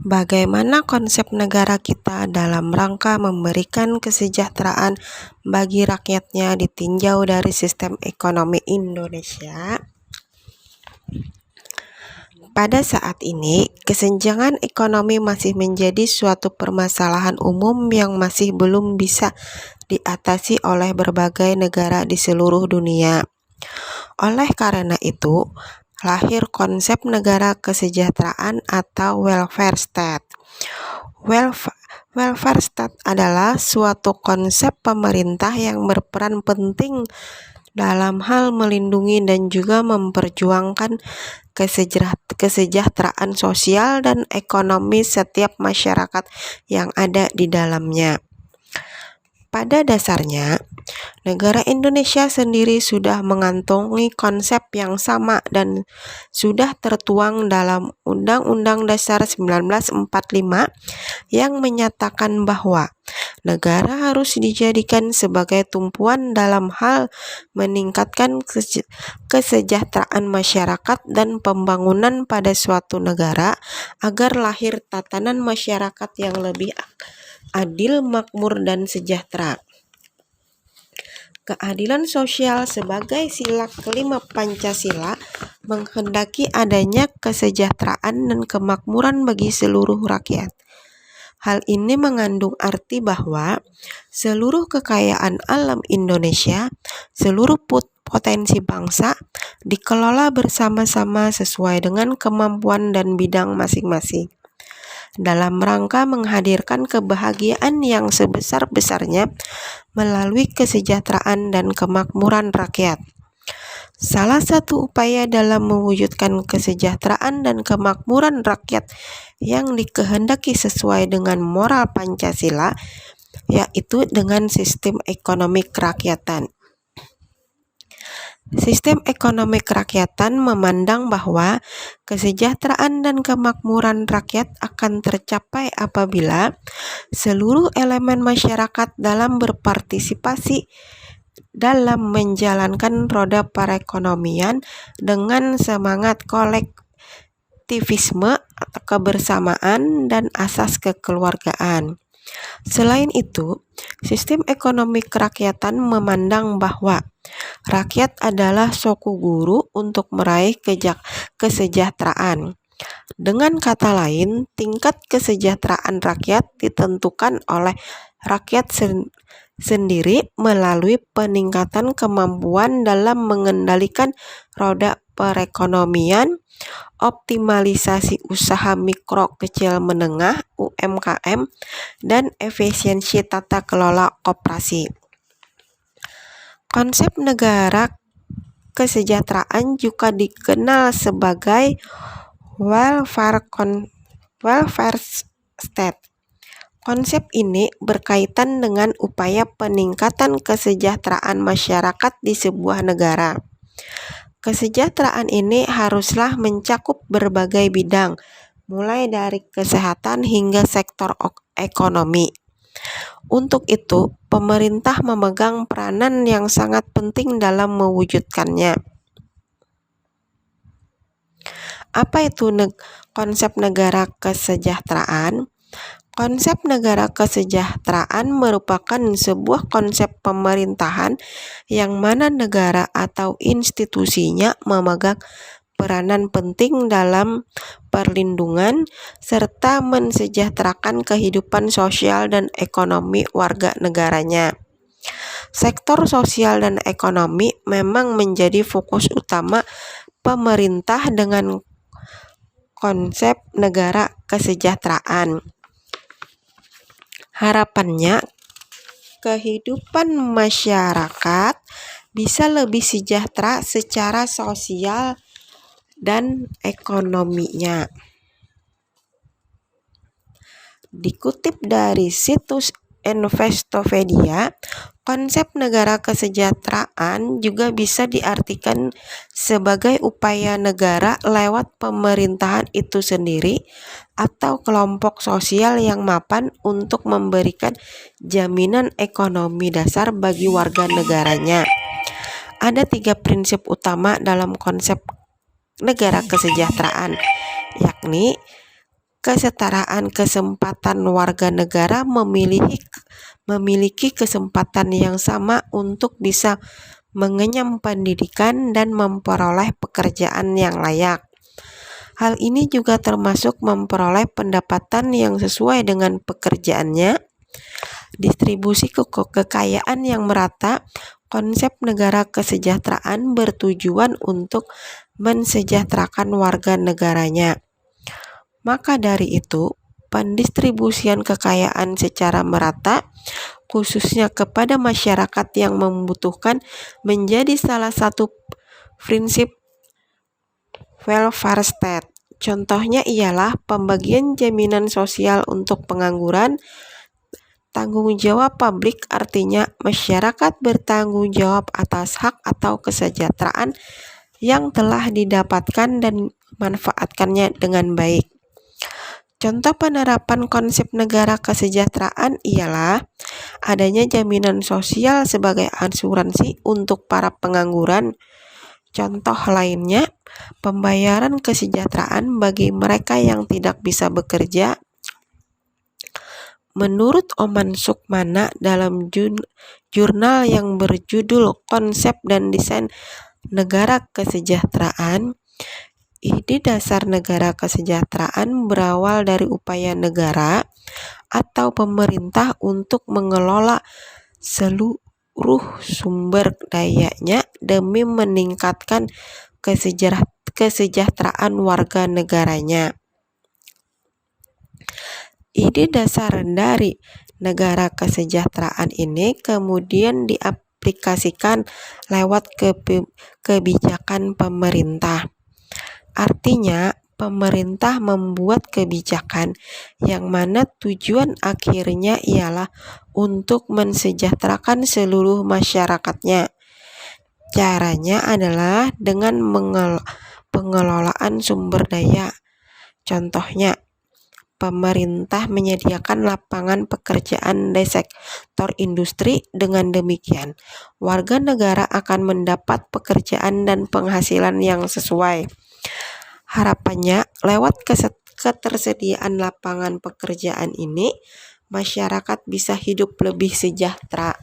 Bagaimana konsep negara kita dalam rangka memberikan kesejahteraan bagi rakyatnya ditinjau dari sistem ekonomi Indonesia? Pada saat ini, kesenjangan ekonomi masih menjadi suatu permasalahan umum yang masih belum bisa diatasi oleh berbagai negara di seluruh dunia. Oleh karena itu, lahir konsep negara kesejahteraan atau welfare state. Welfare state adalah suatu konsep pemerintah yang berperan penting dalam hal melindungi dan juga memperjuangkan kesejahteraan sosial dan ekonomi setiap masyarakat yang ada di dalamnya. Pada dasarnya, negara Indonesia sendiri sudah mengantongi konsep yang sama dan sudah tertuang dalam Undang-Undang Dasar 1945 yang menyatakan bahwa negara harus dijadikan sebagai tumpuan dalam hal meningkatkan kesejahteraan masyarakat dan pembangunan pada suatu negara agar lahir tatanan masyarakat yang lebih adil, makmur, dan sejahtera. Keadilan sosial sebagai sila kelima Pancasila menghendaki adanya kesejahteraan dan kemakmuran bagi seluruh rakyat. Hal ini mengandung arti bahwa seluruh kekayaan alam Indonesia, seluruh potensi bangsa dikelola bersama-sama sesuai dengan kemampuan dan bidang masing-masing, dalam rangka menghadirkan kebahagiaan yang sebesar-besarnya melalui kesejahteraan dan kemakmuran rakyat. Salah satu upaya dalam mewujudkan kesejahteraan dan kemakmuran rakyat yang dikehendaki sesuai dengan moral Pancasila, yaitu dengan sistem ekonomi kerakyatan. Sistem ekonomi kerakyatan memandang bahwa kesejahteraan dan kemakmuran rakyat akan tercapai apabila seluruh elemen masyarakat dalam berpartisipasi dalam menjalankan roda perekonomian dengan semangat kolektivisme atau kebersamaan dan asas kekeluargaan. Selain itu, sistem ekonomi kerakyatan memandang bahwa rakyat adalah suku guru untuk meraih kesejahteraan. Dengan kata lain, tingkat kesejahteraan rakyat ditentukan oleh rakyat sendiri melalui peningkatan kemampuan dalam mengendalikan roda perekonomian, optimalisasi usaha mikro kecil menengah UMKM, dan efisiensi tata kelola koperasi. Konsep negara kesejahteraan juga dikenal sebagai welfare state. Konsep ini berkaitan dengan upaya peningkatan kesejahteraan masyarakat di sebuah negara. Kesejahteraan ini haruslah mencakup berbagai bidang, mulai dari kesehatan hingga sektor ekonomi. Untuk itu, pemerintah memegang peranan yang sangat penting dalam mewujudkannya. Apa itu konsep negara kesejahteraan? Konsep negara kesejahteraan merupakan sebuah konsep pemerintahan yang mana negara atau institusinya memegang peranan penting dalam perlindungan serta mensejahterakan kehidupan sosial dan ekonomi warga negaranya. Sektor sosial dan ekonomi memang menjadi fokus utama pemerintah dengan konsep negara kesejahteraan. Harapannya, kehidupan masyarakat bisa lebih sejahtera secara sosial dan ekonominya. Dikutip dari situs Investopedia, konsep negara kesejahteraan juga bisa diartikan sebagai upaya negara lewat pemerintahan itu sendiri atau kelompok sosial yang mapan untuk memberikan jaminan ekonomi dasar bagi warga negaranya. Ada 3 prinsip utama dalam konsep negara kesejahteraan, yakni kesetaraan kesempatan warga negara memiliki kesempatan yang sama untuk bisa mengenyam pendidikan dan memperoleh pekerjaan yang layak. Hal ini juga termasuk memperoleh pendapatan yang sesuai dengan pekerjaannya, distribusi kekayaan yang merata. Konsep negara kesejahteraan bertujuan untuk mensejahterakan warga negaranya. Maka dari itu, pendistribusian kekayaan secara merata, khususnya kepada masyarakat yang membutuhkan, menjadi salah satu prinsip welfare state. Contohnya ialah pembagian jaminan sosial untuk pengangguran. Tanggung jawab publik artinya masyarakat bertanggung jawab atas hak atau kesejahteraan yang telah didapatkan dan manfaatkannya dengan baik. Contoh penerapan konsep negara kesejahteraan ialah adanya jaminan sosial sebagai asuransi untuk para pengangguran. Contoh lainnya, pembayaran kesejahteraan bagi mereka yang tidak bisa bekerja. Menurut Oman Sukmana dalam jurnal yang berjudul Konsep dan Desain Negara Kesejahteraan, ide dasar negara kesejahteraan berawal dari upaya negara atau pemerintah untuk mengelola seluruh sumber dayanya demi meningkatkan kesejahteraan warga negaranya. Ide dasar dari negara kesejahteraan ini kemudian diaplikasikan lewat kebijakan pemerintah. Artinya, pemerintah membuat kebijakan yang mana tujuan akhirnya ialah untuk mensejahterakan seluruh masyarakatnya. Caranya adalah dengan pengelolaan sumber daya. Contohnya, pemerintah menyediakan lapangan pekerjaan di sektor industri. Dengan demikian, warga negara akan mendapat pekerjaan dan penghasilan yang sesuai. Harapannya, lewat ketersediaan lapangan pekerjaan ini, masyarakat bisa hidup lebih sejahtera.